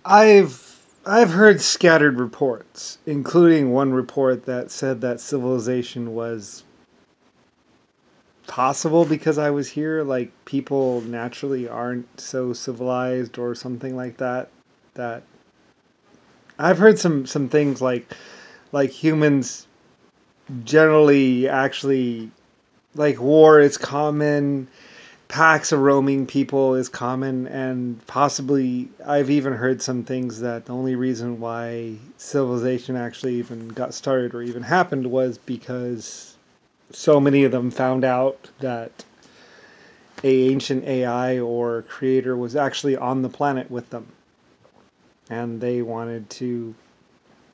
I've heard scattered reports, including one report that said that civilization was possible because I was here. Like people naturally aren't so civilized or something like that. That I've heard some things like humans generally actually like war is common, packs of roaming people is common, and possibly I've even heard some things that the only reason why civilization actually even got started or even happened was because so many of them found out that a ancient AI or creator was actually on the planet with them, and they wanted to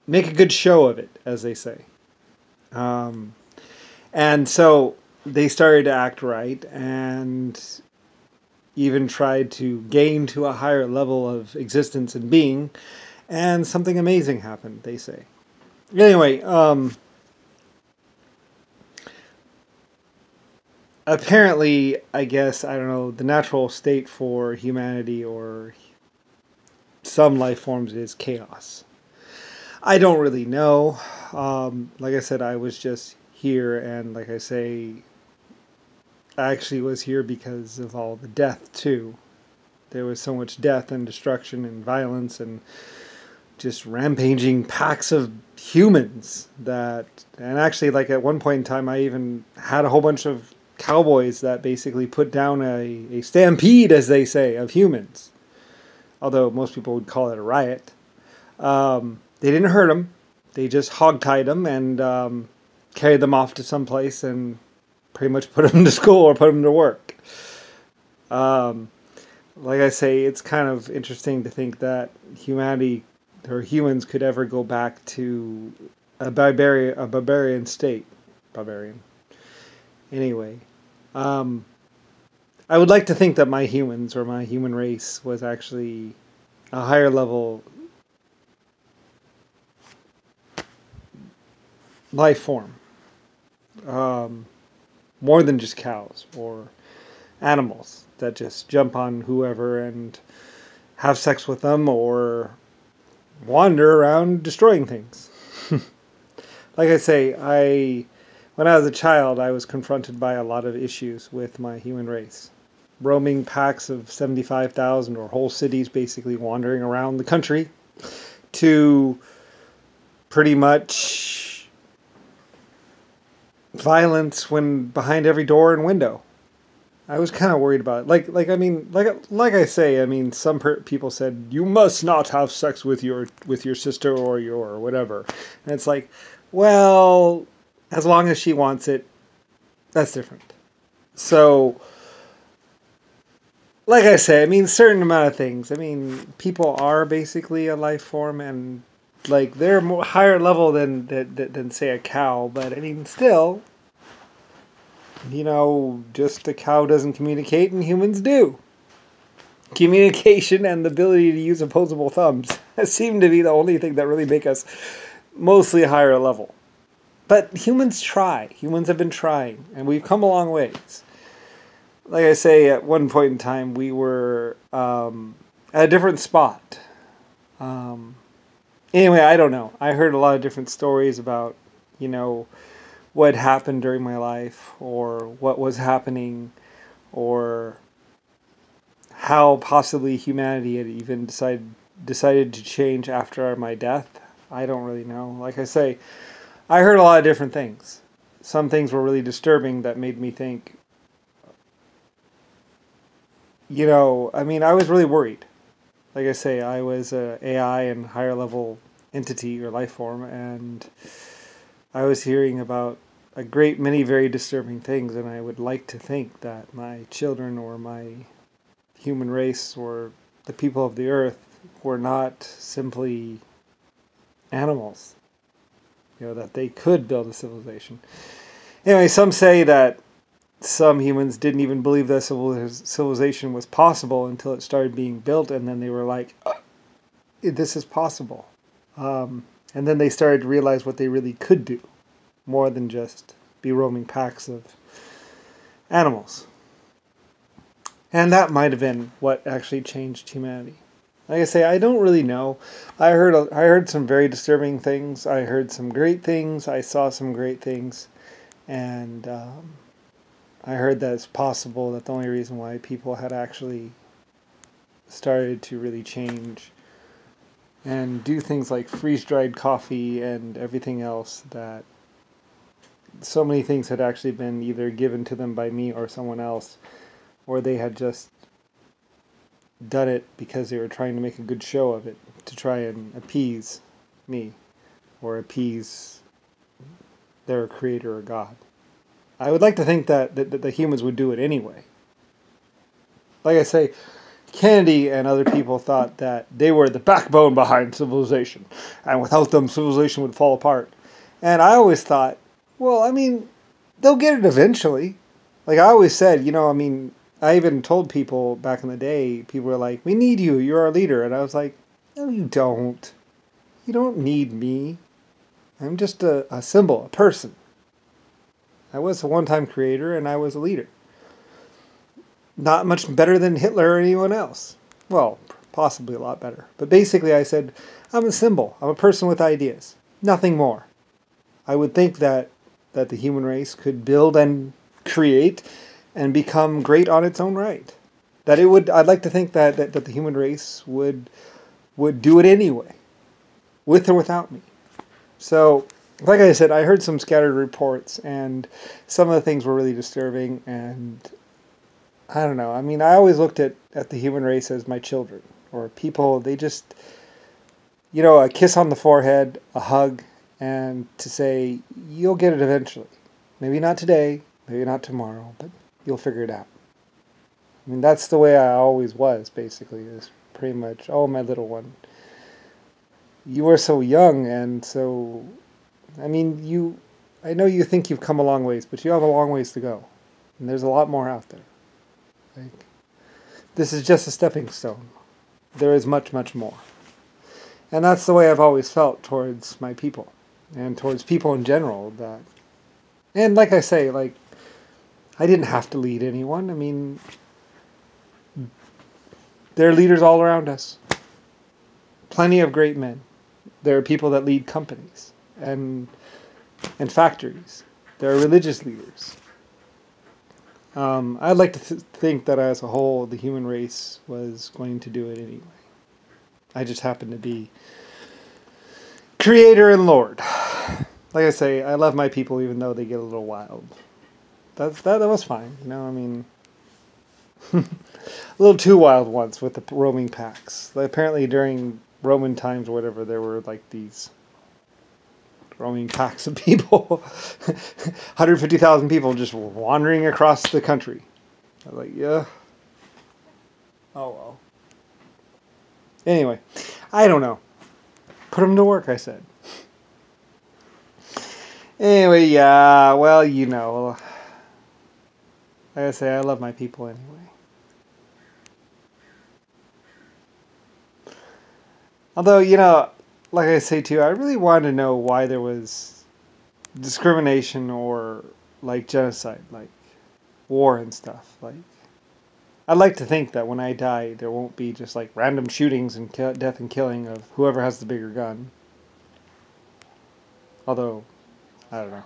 make a good show of it, as they say. Um, and so they started to act right and even tried to gain to a higher level of existence and being, and something amazing happened, they say. Anyway, apparently, I guess, I don't know, the natural state for humanity or some life forms is chaos. I don't really know. Like I said, I was just here, and like I say, I actually was here because of all the death, too. There was so much death and destruction and violence and just rampaging packs of humans that, and actually, like at one point in time, I even had a whole bunch of cowboys that basically put down a stampede, as they say, of humans. Although most people would call it a riot. They didn't hurt them. They just hogtied them and carried them off to some place and pretty much put them to school or put them to work. Like I say, it's kind of interesting to think that humanity or humans could ever go back to a barbarian state. Barbarian. Anyway, I would like to think that my humans or my human race was actually a higher level life form. More than just cows or animals that just jump on whoever and have sex with them or wander around destroying things. Like I say, when I was a child, I was confronted by a lot of issues with my human race. Roaming packs of 75,000 or whole cities basically wandering around the country to pretty much violence when behind every door and window. I was kind of worried about it. Like I say, I mean, some people said you must not have sex with your sister or your whatever, and it's like, well, as long as she wants it, that's different. So, like I say, I mean, certain amount of things. I mean, people are basically a life form, and like they're more higher level than say a cow. But I mean, still, you know, just a cow doesn't communicate, and humans do. Communication and the ability to use opposable thumbs seem to be the only thing that really make us mostly higher level. But humans try. Humans have been trying, and we've come a long ways. Like I say, at one point in time, we were at a different spot. Anyway, I don't know. I heard a lot of different stories about, you know, what happened during my life, or what was happening, or how possibly humanity had even decided to change after my death. I don't really know. Like I say, I heard a lot of different things. Some things were really disturbing that made me think, you know, I mean, I was really worried. Like I say, I was a AI and higher level entity or life form, and I was hearing about a great many very disturbing things, and I would like to think that my children or my human race or the people of the earth were not simply animals. You know, that they could build a civilization. Anyway, some say that some humans didn't even believe that civilization was possible until it started being built, and then they were like, this is possible. And then they started to realize what they really could do, more than just be roaming packs of animals. And that might have been what actually changed humanity. Like I say, I don't really know. I heard some very disturbing things. I heard some great things. I saw some great things, and I heard that it's possible that the only reason why people had actually started to really change and do things like freeze-dried coffee and everything else, that so many things had actually been either given to them by me or someone else, or they had just done it because they were trying to make a good show of it, to try and appease me or appease their creator or God. I would like to think that the humans would do it anyway. Like I say, Kennedy and other people thought that they were the backbone behind civilization, and without them, civilization would fall apart. And I always thought, well, I mean, they'll get it eventually. Like I always said, I mean, I even told people back in the day, people were like, we need you, you're our leader. And I was like, no, you don't. You don't need me. I'm just a symbol, a person. I was a one-time creator, and I was a leader. Not much better than Hitler or anyone else. Well, possibly a lot better. But basically I said, I'm a symbol. I'm a person with ideas. Nothing more. I would think that the human race could build and create and become great on its own right. I'd like to think that the human race would do it anyway, with or without me. So, like I said, I heard some scattered reports, and some of the things were really disturbing, and I don't know. I mean, I always looked at the human race as my children, or people. They just, a kiss on the forehead, a hug, and to say, you'll get it eventually. Maybe not today, maybe not tomorrow, but you'll figure it out. I mean, that's the way I always was, basically, is pretty much, oh, my little one, you are so young, and so, I mean, I know you think you've come a long ways, but you have a long ways to go. And there's a lot more out there. Like, this is just a stepping stone. There is much, much more. And that's the way I've always felt towards my people, and towards people in general. And like I say, like, I didn't have to lead anyone. I mean, there are leaders all around us. Plenty of great men. There are people that lead companies and factories. There are religious leaders. I'd like to think that as a whole, the human race was going to do it anyway. I just happen to be creator and Lord. Like I say, I love my people even though they get a little wild. That was fine, I mean, a little too wild once with the roaming packs. Like, apparently during Roman times or whatever, there were like these roaming packs of people, 150,000 people just wandering across the country. I was like, yeah. Oh well. Anyway, I don't know. Put them to work, I said. Anyway, yeah, well, like I say, I love my people anyway. Although, like I say too, I really wanted to know why there was discrimination or, like, genocide, like war and stuff. Like, I'd like to think that when I die, there won't be just, like, random shootings and death and killing of whoever has the bigger gun. Although, I don't know.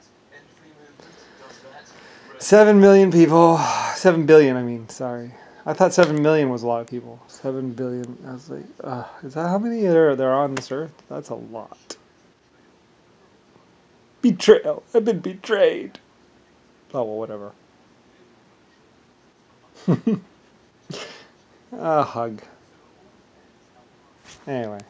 7 million people. 7 billion, I mean, sorry. I thought 7 million was a lot of people. 7 billion. I was like, is that how many there are on this earth? That's a lot. Betrayal. I've been betrayed. Oh, well, whatever. A hug. Anyway.